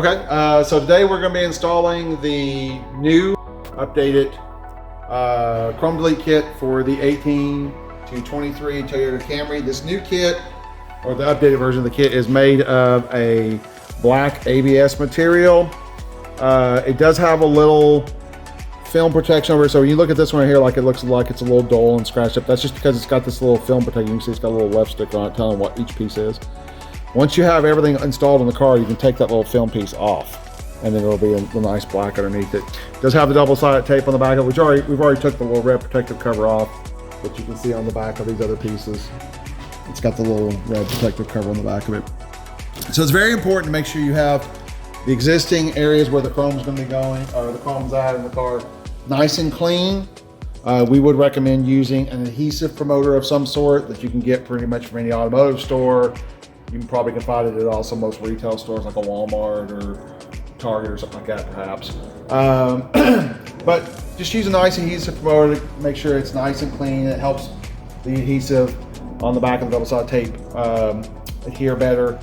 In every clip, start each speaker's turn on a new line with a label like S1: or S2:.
S1: Okay, so today we're going to be installing the new updated Chrome Delete kit for the 18 to 23 Toyota Camry. This new kit, or the updated version of the kit, is made of a black ABS material. It does have a little film protection over it. So when you look at this one right here, like it looks like it's a little dull and scratched up. That's just because it's got this little film protection. You can see it's got a little left sticker on it telling what each piece is. Once you have everything installed in the car, you can take that little film piece off, and then it'll be a nice black underneath it. It does have the double-sided tape on the back of it, which we've already took the little red protective cover off, which you can see on the back of these other pieces. It's got the little red protective cover on the back of it. So it's very important to make sure you have the existing areas where the chrome's going to be going, or the chrome's at in the car, nice and clean. We would recommend using an adhesive promoter of some sort that you can get pretty much from any automotive store. You can probably find it at also most retail stores like a Walmart or Target or something like that, perhaps. But just use a nice adhesive promoter to make sure it's nice and clean. It helps the adhesive on the back of the double-sided tape adhere better.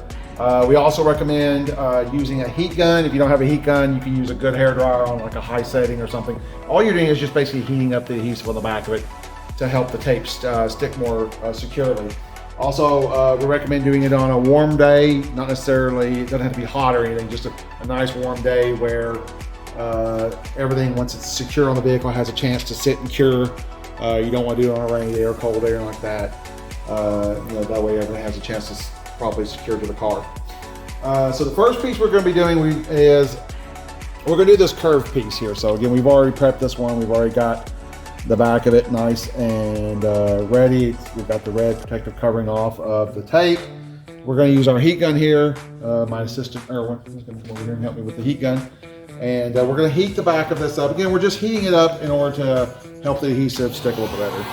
S1: We also recommend using a heat gun. If you don't have a heat gun, you can use a good hairdryer on like a high setting or something. All you're doing is just basically heating up the adhesive on the back of it to help the tape stick more securely. Also, we recommend doing it on a warm day, not necessarily, it doesn't have to be hot or anything, just a nice warm day where everything, once it's secure on the vehicle, has a chance to sit and cure. You don't want to do it on a rainy day or cold day or like that. That way everything has a chance to properly secure to the car. So the first piece we're going to be doing is we're going to do this curved piece here. So again, we've already prepped this one. We've already got the back of it nice and ready. We've got the red protective covering off of the tape. We're going to use our heat gun here. My assistant Erwin is going to come over here and help me with the heat gun. And we're going to heat the back of this up. Again, we're just heating it up in order to help the adhesive stick a little bit better.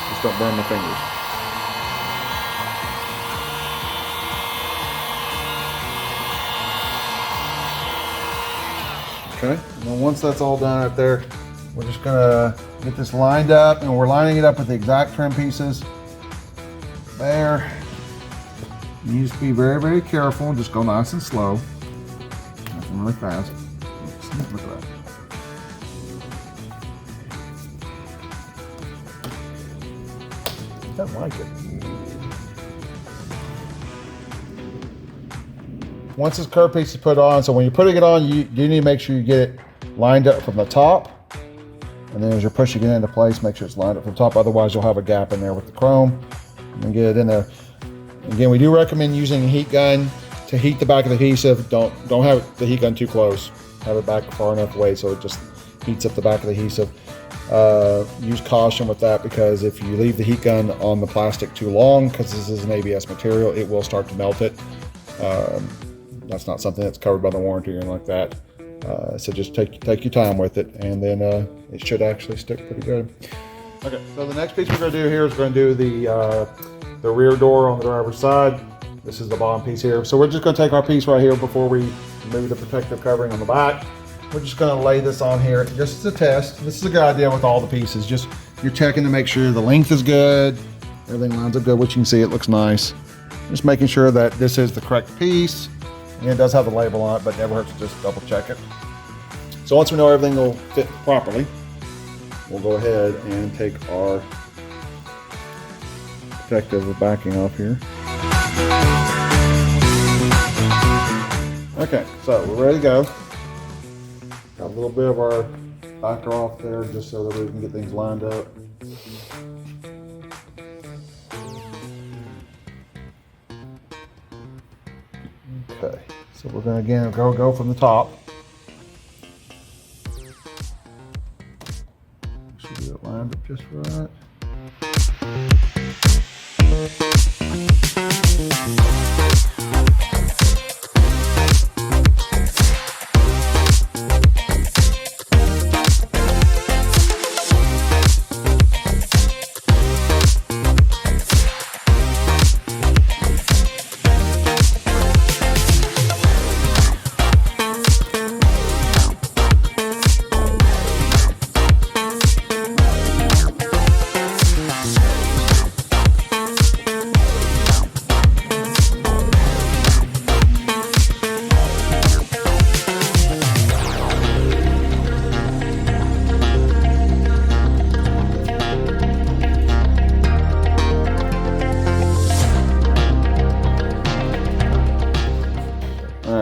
S1: Just don't burn my fingers. Okay, and then once that's all done up there, we're just gonna get this lined up, and we're lining it up with the exact trim pieces. There. You need to be very, very careful. Just go nice and slow. Nothing really fast. Look at that. I don't like it. Once this curved piece is put on, so when you're putting it on, you do need to make sure you get it lined up from the top. And then as you're pushing it into place, make sure it's lined up from the top. Otherwise, you'll have a gap in there with the chrome. And get it in there. Again, we do recommend using a heat gun to heat the back of the adhesive. Don't have the heat gun too close. Have it back far enough away so it just heats up the back of the adhesive. Use caution with that, because if you leave the heat gun on the plastic too long, because this is an ABS material, it will start to melt it. That's not something that's covered by the warranty or anything like that. So just take your time with it, and then it should actually stick pretty good. Okay, so the next piece we're going to do here is we're going to do the rear door on the driver's side. This is the bottom piece here. So we're just going to take our piece right here before we remove the protective covering on the back. We're just going to lay this on here just as a test. This is a good idea with all the pieces. Just you're checking to make sure the length is good, everything lines up good, which you can see it looks nice. Just making sure that this is the correct piece. And it does have the label on it, but it never hurts to just double check it. So once we know everything will fit properly, we'll go ahead and take our protective backing off here. Okay, so we're ready to go. Got a little bit of our backer off there just so that we can get things lined up. Okay, so we're going to again go from the top. Should get it lined up just right.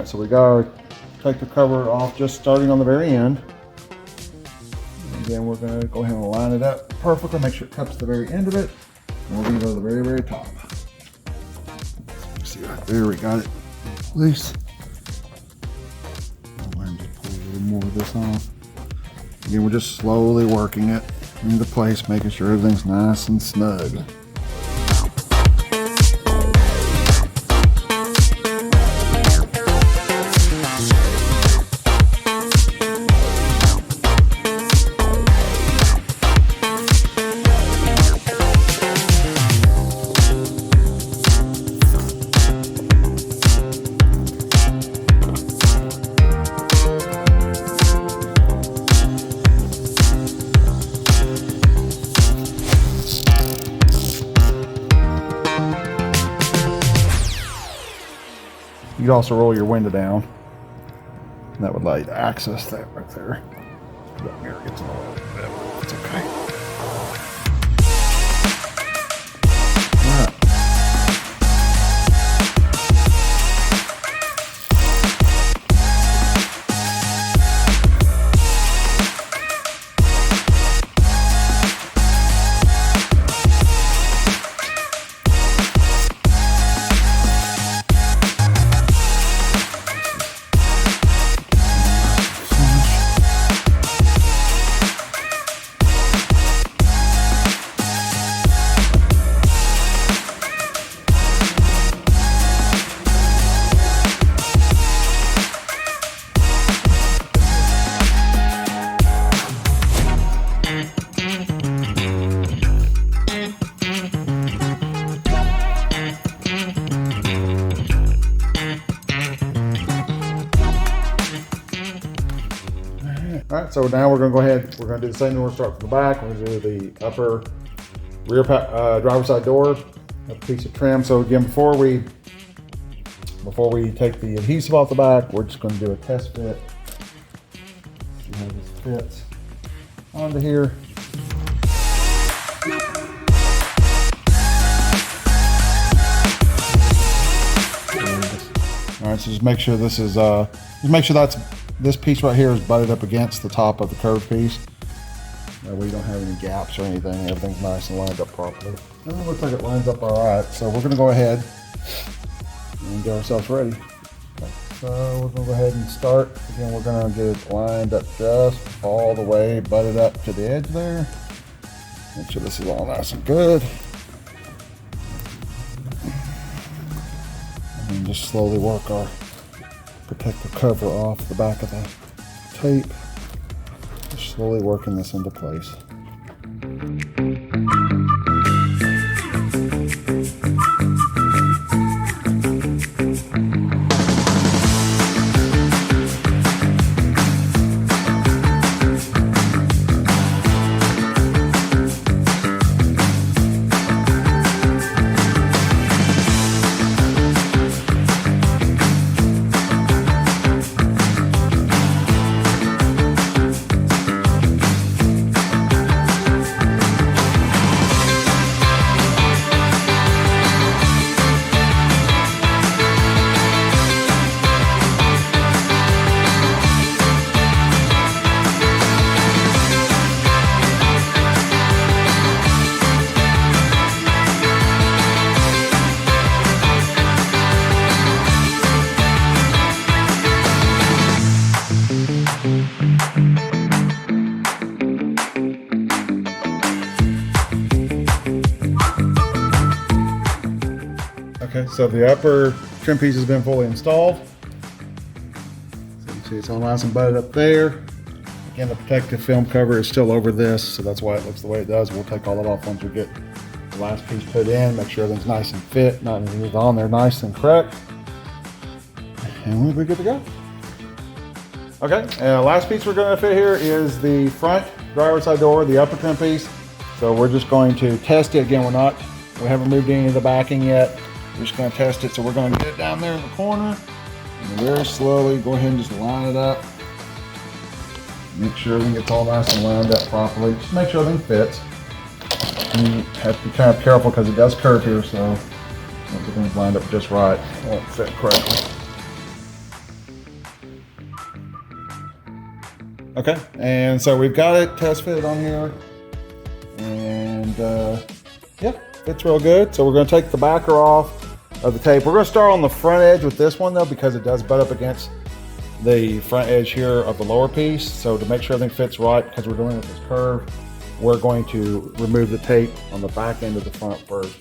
S1: right, so we gotta take the cover off just starting on the very end. And then we're gonna go ahead and line it up perfectly, make sure it cups the very end of it. And we'll be to the very, very top. See right there, we got it loose. I'll go ahead and just pull a little more of this off. Again, we're just slowly working it into place, making sure everything's nice and snug. You could also roll your window down, and that would allow you to access that right there. That mirror gets in the way. It's okay. All right. All right, so now we're going to go ahead. We're going to do the same thing. We're going to start from the back. We're going to do the upper rear driver's side door, a piece of trim. So again, before we take the adhesive off the back, we're just going to do a test fit. See how this fits onto here. All right, so just make sure this is this piece right here is butted up against the top of the curved piece. That way you don't have any gaps or anything. Everything's nice and lined up properly. And it looks like it lines up all right. So we're gonna go ahead and get ourselves ready. So we're gonna go ahead and start. Again, we're gonna get it lined up just all the way, butted up to the edge there. Make sure this is all nice and good. And just slowly work our protective cover off the back of the tape. Just slowly working this into place. Okay, so the upper trim piece has been fully installed. So you can see it's all nice and butted up there. Again, the protective film cover is still over this, so that's why it looks the way it does. We'll take all that off once we get the last piece put in, make sure everything's nice and fit, not anything on there nice and correct. And we'll be good to go. Okay, and the last piece we're going to fit here is the front driver's side door, the upper trim piece. So we're just going to test it. Again, we haven't moved any of the backing yet. We're just going to test it. So we're going to get it down there in the corner and very slowly go ahead and just line it up. Make sure everything gets all nice and lined up properly. Just make sure everything fits. And you have to be kind of careful because it does curve here, so everything's lined up just right. It won't fit correctly. Okay, and so we've got it test fitted on here, and yeah, fits real good. So we're going to take the backer off of the tape. We're going to start on the front edge with this one though, because it does butt up against the front edge here of the lower piece. So to make sure everything fits right, because we're doing it with this curve, we're going to remove the tape on the back end of the front first.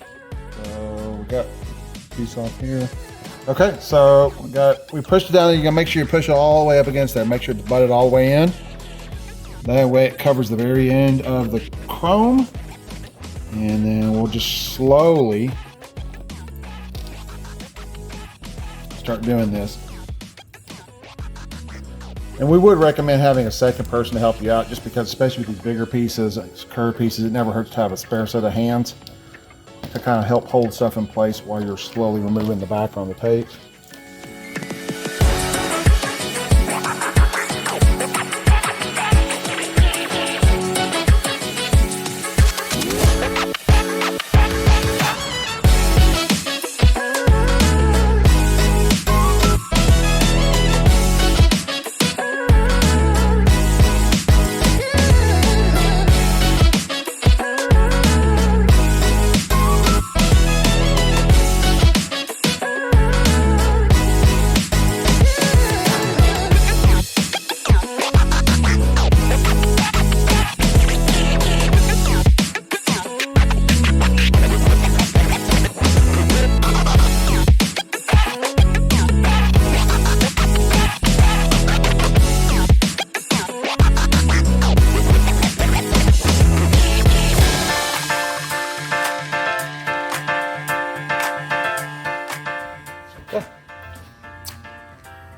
S1: So we got a piece off here. Okay, so we pushed it down. You gotta make sure you push it all the way up against there. Make sure it's butted all the way in. That way it covers the very end of the chrome. And then we'll just slowly start doing this. And we would recommend having a second person to help you out, just because, especially with these bigger pieces, curved pieces, it never hurts to have a spare set of hands to kind of help hold stuff in place while you're slowly removing the back on the tape.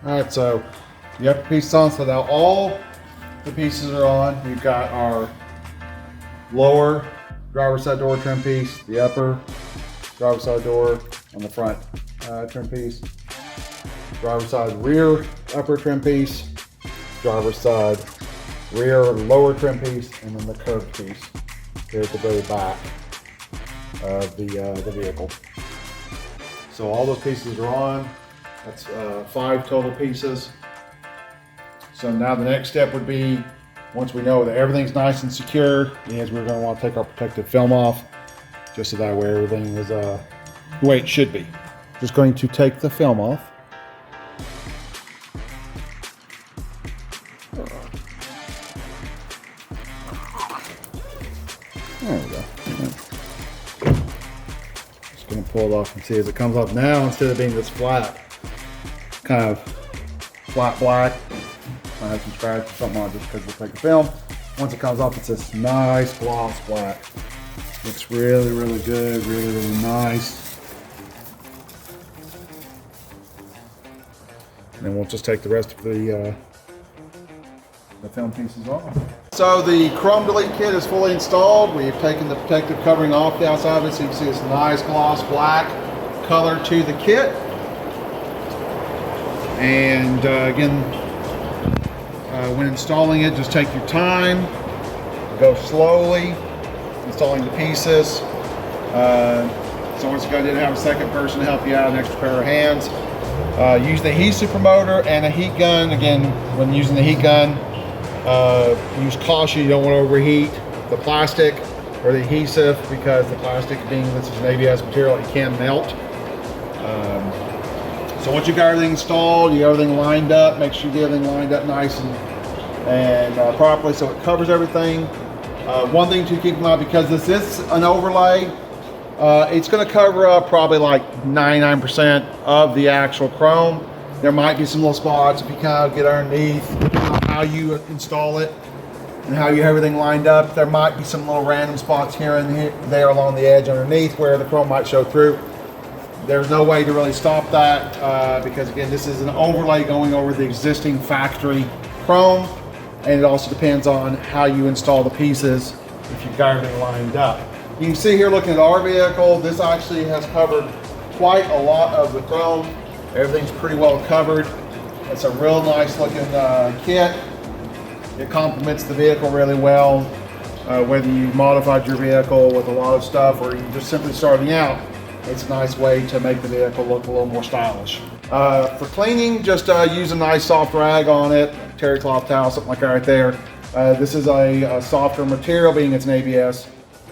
S1: All right, so the upper piece is on. So now all the pieces are on. We've got our lower driver's side door trim piece, the upper driver's side door on the front trim piece, driver's side rear upper trim piece, driver's side rear lower trim piece, and then the curved piece here at the very back of the vehicle. So all those pieces are on. That's 5 total pieces. So now the next step would be, once we know that everything's nice and secure, is we're going to want to take our protective film off, just so that way everything is the way it should be. Just going to take the film off. There we go. Just going to pull it off and see as it comes off now, instead of being this flat, kind of flat black. I have some scratch or something on it just because we'll take the film. Once it comes off, it's this nice gloss black. Looks really, really good, really, really nice. And then we'll just take the rest of the film pieces off. So the Chrome Delete kit is fully installed. We've taken the protective covering off the outside of it, so you can see this nice gloss black color to the kit. And again, when installing it, just take your time, go slowly, installing the pieces. So once you did have a second person to help you out, an extra pair of hands. Use the adhesive promoter and a heat gun. Again, when using the heat gun, use caution. You don't want to overheat the plastic or the adhesive, because the plastic, being this is an ABS material, it can melt. So once you got everything installed, you got everything lined up, make sure you get everything lined up nice and properly so it covers everything. One thing to keep in mind, because this is an overlay, it's going to cover up probably like 99% of the actual chrome. There might be some little spots if you kind of get underneath how you install it and how you have everything lined up. There might be some little random spots here and there along the edge underneath where the chrome might show through. There's no way to really stop that because again, this is an overlay going over the existing factory chrome, and it also depends on how you install the pieces if you've got everything lined up. You can see here, looking at our vehicle, this actually has covered quite a lot of the chrome. Everything's pretty well covered. It's a real nice looking kit. It complements the vehicle really well. Whether you modified your vehicle with a lot of stuff or you're just simply starting out, it's a nice way to make the vehicle look a little more stylish. For cleaning, just use a nice soft rag on it, terry cloth towel, something like that right there. This is a softer material, being it's an ABS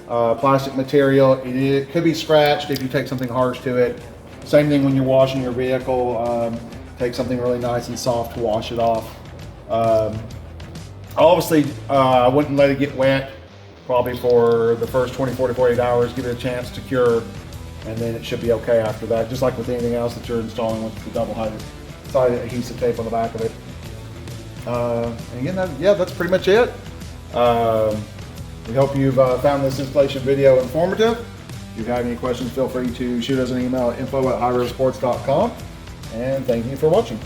S1: plastic material. It could be scratched if you take something harsh to it. Same thing when you're washing your vehicle. Take something really nice and soft to wash it off. Obviously, I wouldn't let it get wet probably for the first 24 to 48 hours. Give it a chance to cure, and then it should be okay after that. Just like with anything else that you're installing with the double-sided adhesive tape on the back of it. And again, that's pretty much it. We hope you've found this installation video informative. If you have any questions, feel free to shoot us an email at info@highroadsports.com. And thank you for watching.